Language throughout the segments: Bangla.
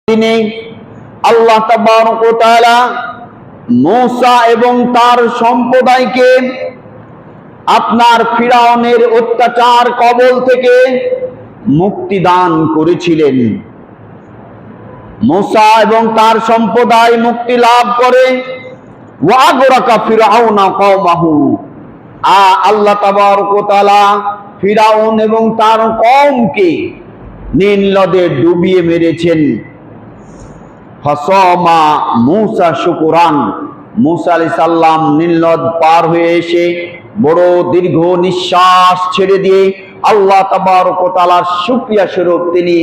দিনে আল্লাহ তাবারক ওয়া তাআলা মূসা এবং তার সম্প্রদায়কে আপনার ফিরাউনের অত্যাচার কবল থেকে মুক্তি দান করেছিলেন। মূসা এবং তার সম্প্রদায় মুক্তি লাভ করে ওয়া আগরাকা ফিরাউনা কওমাহু, আল্লাহ তাবারক ওয়া তাআলা ফিরাউন এবং তার কওমকে নীল নদে ডুবিয়ে মেরেছেন। ফাসামা মূসা শুকরান, মূসা আলাইহিস সালাম নীল নদ পার হয়ে এসে বড় দীর্ঘ নিঃশ্বাস ছেড়ে দিয়ে আল্লাহ তাবারক ওয়া তাআলার শুকরিয়া স্বরূপ তিনি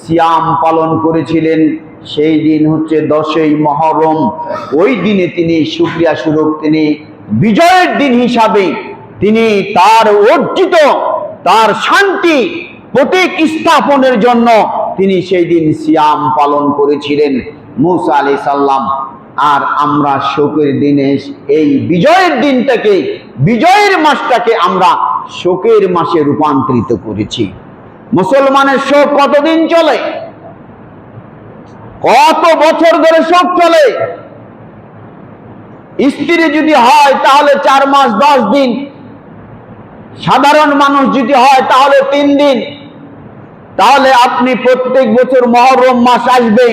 সিয়াম পালন করেছিলেন। সেই দিন হচ্ছে 10ই মুহররম। ওই দিনে তিনি শুকরিয়া স্বরূপ তিনি বিজয়ের দিন হিসাবে তিনি তার অর্জিত তার শান্তি প্রতীক স্থাপনের জন্য তিনি সেই দিন সিয়াম পালন করেছিলেন মূসা আলাইহিস সালাম। আর আমরা শোকের দিনে এই বিজয়ের দিনটাকে, বিজয়ের মাসটাকে আমরা শোকের মাসে রূপান্তরিত করেছি। মুসলমানের শোক কতদিন চলে? কত বছর ধরে শোক চলে? স্ত্রী যদি হয় তাহলে 4 মাস 10 দিন, সাধারণ মানুষ যদি হয় তাহলে 3 দিন। তাহলে আপনি প্রত্যেক বছর মুহররম মাস আসবে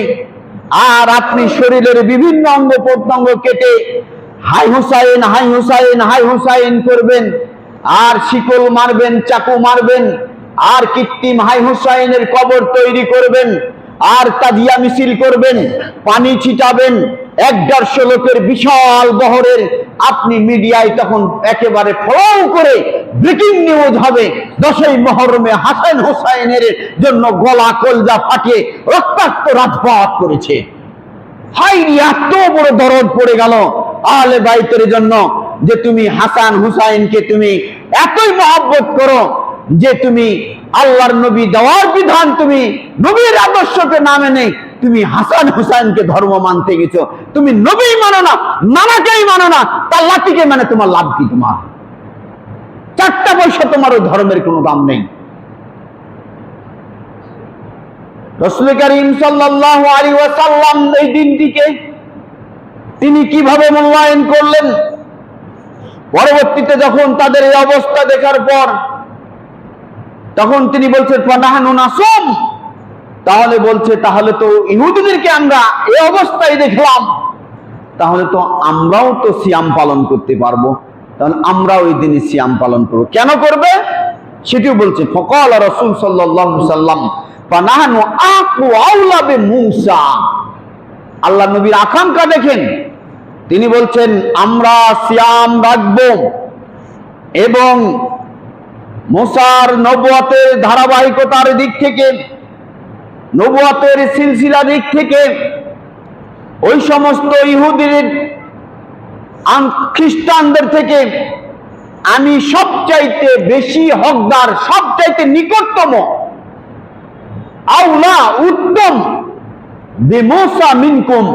আর আপনি শরীরের বিভিন্ন অঙ্গ প্রত্যঙ্গ কেটে হাই হুসাইন হাই হুসাইন হাই হুসাইন করবেন, আর শিকল মারবেন, চাকু মারবেন, আর কৃত্রিম হাই হুসাইনের কবর তৈরি করবেন, আর তাজিয়া মিছিল করবেন, পানি ছিটাবেন, 150 লোকের বিশাল বহরের আপনি মিডিয়ায় তখন একেবারে ফলো করে ব্রেকিং নিউজ হবে 10ই মুহররমে হাসান হুসাইনের জন্য গলা কলজা ফাটিয়ে রক্তাক্ত রাজপথ করেছে। হাই, এত বড় দরদ পড়ে গেল আহলে বাইতের জন্য যে তুমি হাসান হুসাইনকে তুমি এতই মহব্বত করো যে তুমি আল্লাহর নবী দেওয়ার বিধান তুমি নবীর আদর্শকে না মেনে তুমি হাসান হুসাইনকে ধর্ম মানতে গেছো। তুমি নবী মানো না, নানাকেই মানো না, তার লাঠিকে মানে তোমার লাভ কি? তোমার 4টা পয়সা তোমার ওই ধর্মের কোনো দাম নেই। রাসূল কারীম সাল্লাল্লাহু আলাইহি ওয়াসাল্লাম এই দিনটিকে তিনি কিভাবে মূল্যায়ন করলেন? পরবর্তীতে যখন তাদের এই অবস্থা দেখার পর তখন তিনি বলছেন ফানাহানু নাসুম, তাহলে বলছে তাহলে তো ইহুদিদেরকে আমরা এই অবস্থায় দেখলাম, তাহলে তো আমরাও তো সিয়াম পালন করতে পারবো, তাহলে আমরাও ওই দিনে সিয়াম পালন করবো। কেন করবে সেটিও বলছে। ফাকাল রাসূল সাল্লাল্লাহু আলাইহি ওয়াসাল্লাম ফানাহানু আকু আউলা বিমূসা, আল্লাহ নবীর আকাঙ্ক্ষা দেখেন, তিনি বলছেন আমরা সিয়াম রাখবো এবং মুসার নবুয়তের ধারাবাহিকতার দিক থেকে, নবুয়তের সিলসিলা দিক থেকে ওই সমস্ত ইহুদির খ্রিস্টানদের থেকে আমি সবচাইতে বেশি হকদার, সবচাইতে নিকটতম, আউলা উত্তম বিমূসা মিনকুম,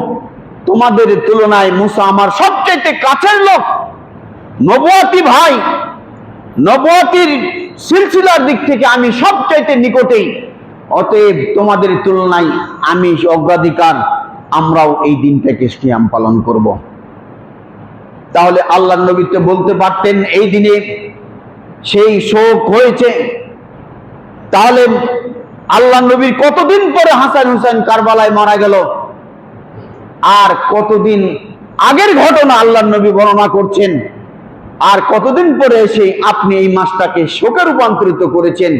তোমাদের তুলনায় মুসা আমার সবচাইতে কাছের লোক, নবুয়তি ভাই, নবুয়তির সিলসিলার দিক থেকে আমি সবচাইতে নিকটেই, অতএব তোমাদের তুলনায় আমি অগ্রাধিকার, আমরাও এই দিনটাকে সিয়াম পালন করব। তাহলে আল্লাহর নবী তো বলতে পারতেন এই দিনে সেই শোক হয়েছে, তাহলে আল্লাহর নবীর কতদিন পরে হাসান হুসাইন কারবালায় মারা গেল, আর কতদিন আগের ঘটনা আল্লাহর নবী বর্ণনা করছেন, আর কতদিন পরে এসে আপনি এই মাসটাকে শোকে রূপান্তরিত করেছেন,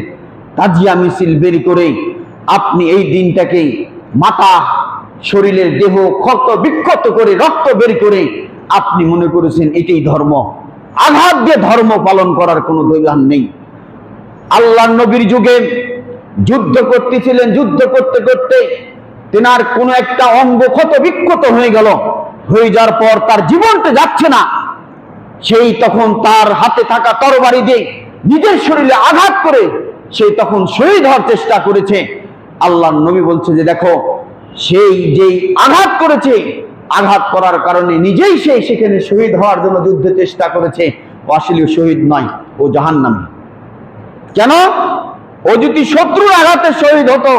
তাজিয়া মিছিল বের করে আপনি এই দিনটাকে মাথা শরীরের দেহ ক্ষত বিক্ষত করে রক্ত বের করে আপনি মনে করেছেন এটাই ধর্ম। আঘাত দিয়ে ধর্ম পালন করার কোনো দৈবান নেই। আল্লাহর নবীর যুগে যুদ্ধ করতেছিলেন, যুদ্ধ করতে করতে তেনার কোনো একটা অঙ্গ ক্ষত বিক্ষত হয়ে গেল, হয়ে যাওয়ার পর তার জীবনটা যাচ্ছে না, সেই তখন তার হাতে থাকা তরবারি দিয়ে নিজের শরীরে আঘাত করে সেই তখন শহীদ হওয়ার চেষ্টা করেছে। আল্লাহর নবী বলছে যে দেখো, সেই যেই আঘাত করেছে, আঘাত করার কারণে নিজেই সেই সেখানে শহীদ হওয়ার জন্য যুদ্ধ চেষ্টা করেছে, ও আসলে শহীদ নয়, ও জাহান্নামী। কেন? ও যদি শত্রুর আঘাতে শহীদ হতো,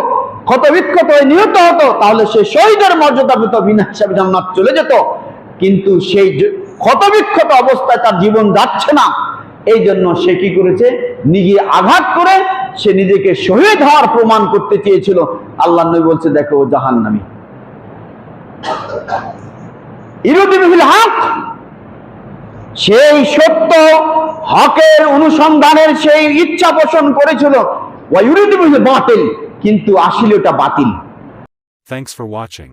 ক্ষতবিক্ষত হয়ে নিহত হতো, তাহলে সে শহীদের মর্যাদা পেত, বিনা হিসাবে জান্নাত চলে যেত। কিন্তু সেই ক্ষতবিক্ষত অবস্থায় তার জীবন যাচ্ছে না, এই জন্য সে কি করেছে, নিজে আঘাত করে সে নিজেকে শহীদ হওয়ার প্রমাণ করতে চেয়েছিল। আল্লাহ নবী বলছে, দেখো ও জাহান্নামী। ইরুদু বিল হক, সেই সত্য হকের অনুসন্ধানের সেই ইচ্ছা পোষণ করেছিল, ওয়া ইউরিদু বিল বাতিল, কিন্তু আসলে ওটা বাতিল। Thanks for watching.